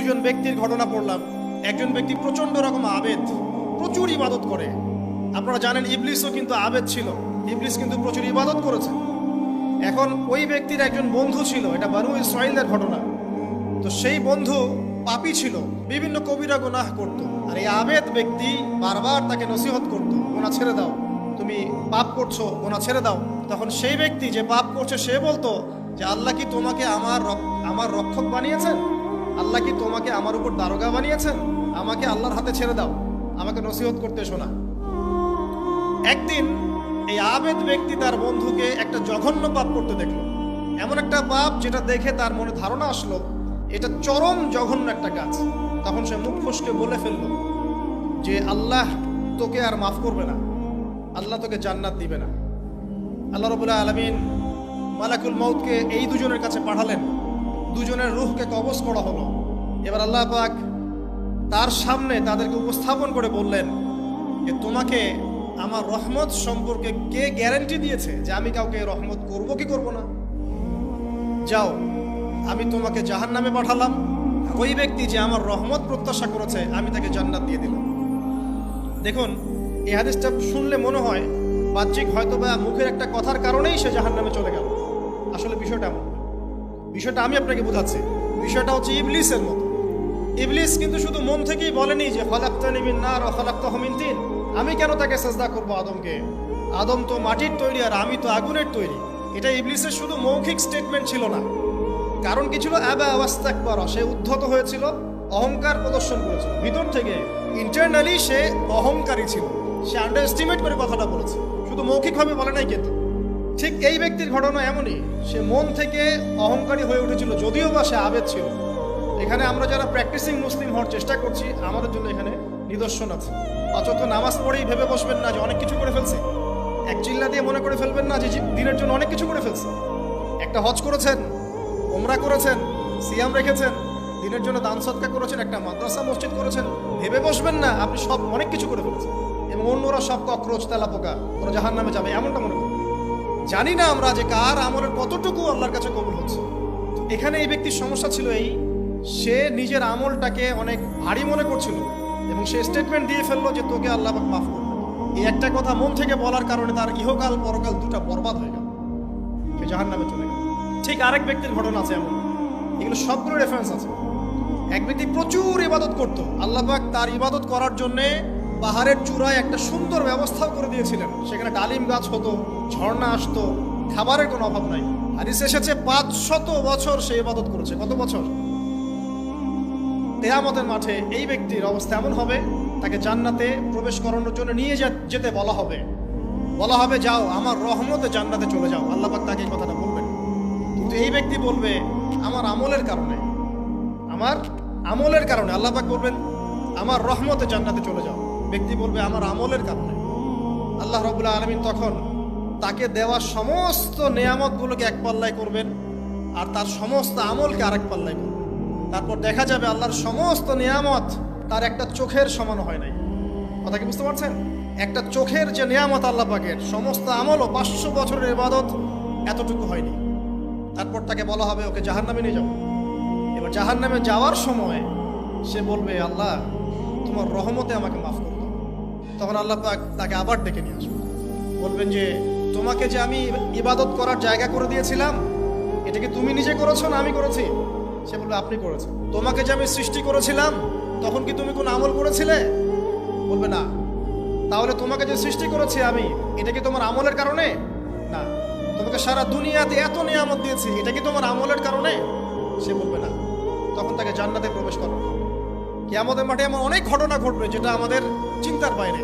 দুজন ব্যক্তির ঘটনা পড়লাম। একজন ব্যক্তি প্রচণ্ড রকম আবেদ, প্রচুর ইবাদত করে। আপনারা জানেন ইবলিসও কিন্তু আবেদ ছিল, ইবলিস কিন্তু প্রচুর ইবাদত করেছে। এখন ওই ব্যক্তির একজন বন্ধু ছিল, এটা বানু ইসরাইলের ঘটনা। তো সেই বন্ধু পাপী ছিল, বিভিন্ন কবিরা গুনাহ করত। আর এই আবেদ ব্যক্তি বারবার তাকে নসিহত করত, গুনাহ ছেড়ে দাও, তুমি পাপ করছো, গুনাহ ছেড়ে দাও। তখন সেই ব্যক্তি যে পাপ করছে সে বলতো যে আল্লাহ কি তোমাকে আমার রক্ষক বানিয়েছেন? আল্লাহ কি তোমাকে আমার উপর দারোগা বানিয়েছেন? আমাকে আল্লাহর হাতে ছেড়ে দাও, আমাকে নসিহত করতে শোনা। একদিন এই আবেদ ব্যক্তি তার বন্ধুকে একটা জঘন্য পাপ করতে দেখলো, এমন একটা পাপ যেটা দেখে তার মনে ধারণা আসলো এটা চরম জঘন্য একটা কাজ। তখন সে মুখ ফসকে বলে ফেললো যে আল্লাহ তোকে আর মাফ করবে না, আল্লাহ তোকে জান্নাত দিবে না। আল্লাহ রাব্বুল আলামিন মালাকুল মউতকে এই দুজনের কাছে পাঠালেন, দুজনের রূহকে কবজ করা হলো। এবার আল্লাহ পাক তার সামনে তাদেরকে উপস্থাপন করে বললেন যে তোমাকে আমার রহমত সম্পর্কে কে গ্যারান্টি দিয়েছে যে আমি কাউকে রহমত করব কি করব না? যাও, আমি তোমাকে জাহান্নামে পাঠালাম, ওই ব্যক্তি যে আমার রহমত প্রত্যাশা করেছে আমি তাকে জান্নাত দিয়ে দিলাম। দেখুন, এই হাদিসটা শুনলে মনে হয় বাহ্যিক হয়তো বা মুখের একটা কথার কারণেই সে জাহান্নামে চলে গেল। আসলে বিষয়টা এমন, বিষয়টা আমি আপনাকে বোঝাচ্ছি। বিষয়টা হচ্ছে ইবলিসের মতো। ইবলিস কিন্তু শুধু মন থেকেই বলেনি যে খলাকতানি মিন নার ওয়া খলাকতাহু মিন তিন, আমি কেন তাকে সিজদা করব আদমকে? আদম তো মাটির তৈরি আর আমি তো আগুনের তৈরি। এটা ইবলিসের শুধু মৌখিক স্টেটমেন্ট ছিল না, কারণ কি ছিল? আবা ওয়াস্তাকবারা, সে উদ্ধত হয়েছিল, অহংকার প্রদর্শন করেছিল। ভিতর থেকে ইন্টারনালি সে অহংকারী ছিল, সে আন্ডার এস্টিমেট করে কথাটা বলেছে, শুধু মৌখিকভাবে বলে নাই। কিন্তু ঠিক এই ব্যক্তির ঘটনা এমনই, সে মন থেকে অহংকারী হয়ে উঠেছিল, যদিও বা সে আবেদ ছিল। এখানে আমরা যারা প্র্যাকটিসিং মুসলিম হওয়ার চেষ্টা করছি আমাদের জন্য এখানে নিদর্শন আছে। অযথা নামাজ পড়েই ভেবে বসবেন না যে অনেক কিছু করে ফেলছে, এক চিল্লা দিয়ে মনে করে ফেলবেন না যে দিনের জন্য অনেক কিছু করে ফেলছে। একটা হজ করেছেন, ওমরা করেছেন, সিয়াম রেখেছেন, দিনের জন্য দান সদকা করেছেন, একটা মাদ্রাসা মসজিদ করেছেন, ভেবে বসবেন না আপনি সব অনেক কিছু করে ফেলেছেন এবং অন্যরা সব ককরোচ তেলাপোকা, ওরা জাহান্নামে যাবে, এমনটা মনে করবেন। জানি না আমরা যে কার আমলের কতটুকু আল্লাহর কাছে কবুল হচ্ছে। এখানে এই ব্যক্তির সমস্যা ছিল এই, সে নিজের আমলটাকে অনেক ভারী মনে করছিল এবং সে স্টেটমেন্ট দিয়ে ফেললো যে তোকে আল্লাহ পাক মাফ করবে। এই একটা কথা মন থেকে বলার কারণে তার ইহকাল পরকাল দুটা বরবাদ হয়ে গেল, সে জাহান্নামে চলে গেল। ঠিক আরেক ব্যক্তির ঘটনা আছে এমন, এগুলো সবগুলো রেফারেন্স আছে। এক ব্যক্তি প্রচুর ইবাদত করত, আল্লাহ পাক তার ইবাদত করার জন্যে পাহাড়ের চূড়ায় একটা সুন্দর ব্যবস্থাও করে দিয়েছিলেন। সেখানে ডালিম গাছ হতো, ঝর্ণা আসতো, খাবারের কোনো অভাব নাই। হাদিসে এসেছে 500 বছর সে ইবাদত করেছে। কত বছর? কিয়ামতের মাঠে এই ব্যক্তির অবস্থা এমন হবে, তাকে জান্নাতে প্রবেশ করানোর জন্য নিয়ে যেতে বলা হবে যাও আমার রহমতে জান্নাতে চলে যাও। আল্লাহ পাক তাকে এই কথাটা বলবেন, কিন্তু এই ব্যক্তি বলবে আমার আমলের কারণে আল্লাহ পাক বলবেন আমার রহমতে জান্নাতে চলে যাও। ব্যক্তি বলবে আমার আমলের কারণে। আল্লাহ রাব্বুল আলামিন তখন তাকে দেওয়া সমস্ত নেয়ামতগুলোকে এক পাল্লায় করবেন আর তার সমস্ত আমলকে আরেক পাল্লায় করবেন। তারপর দেখা যাবে আল্লাহর সমস্ত নিয়ামত তার একটা চোখের সমান হয় নাই। কথা কি বুঝতে পারছেন? একটা চোখের যে নিয়ামত আল্লাহ পাকের, সমস্ত আমলও 500 বছরের ইবাদত এতটুকু হয়নি। তারপর তাকে বলা হবে ওকে জাহান্নামে নিয়ে যাও। এবার জাহান্নামে যাওয়ার সময় সে বলবে আল্লাহ তোমার রহমতে আমাকে মাফ করে দাও। তখন আল্লাহ পাক তাকে আবার ডেকে নিয়ে আসবে, বলবেন যে তোমাকে যে আমি ইবাদত করার জায়গা করে দিয়েছিলাম এটা কি তুমি নিজে করেছো না আমি করেছি? সে বলবে আপনি করেছেন। তোমাকে যে আমি সৃষ্টি করেছিলাম তখন কি তুমি কোন আমল করেছিলে? বলবে না। তাহলে তোমাকে যে সৃষ্টি করেছি আমি, এটা কি তোমার আমলের কারণে? না। তোমাকে সারা দুনিয়াতে এত নিয়ামত দিয়েছি, এটা কি তোমার আমলের কারণে? সে বলবে না। তখন তাকে জান্নাতে প্রবেশ করানো হবে। কিয়ামতের মাঠে এমন অনেক ঘটনা ঘটবে যেটা আমাদের চিন্তার বাইরে।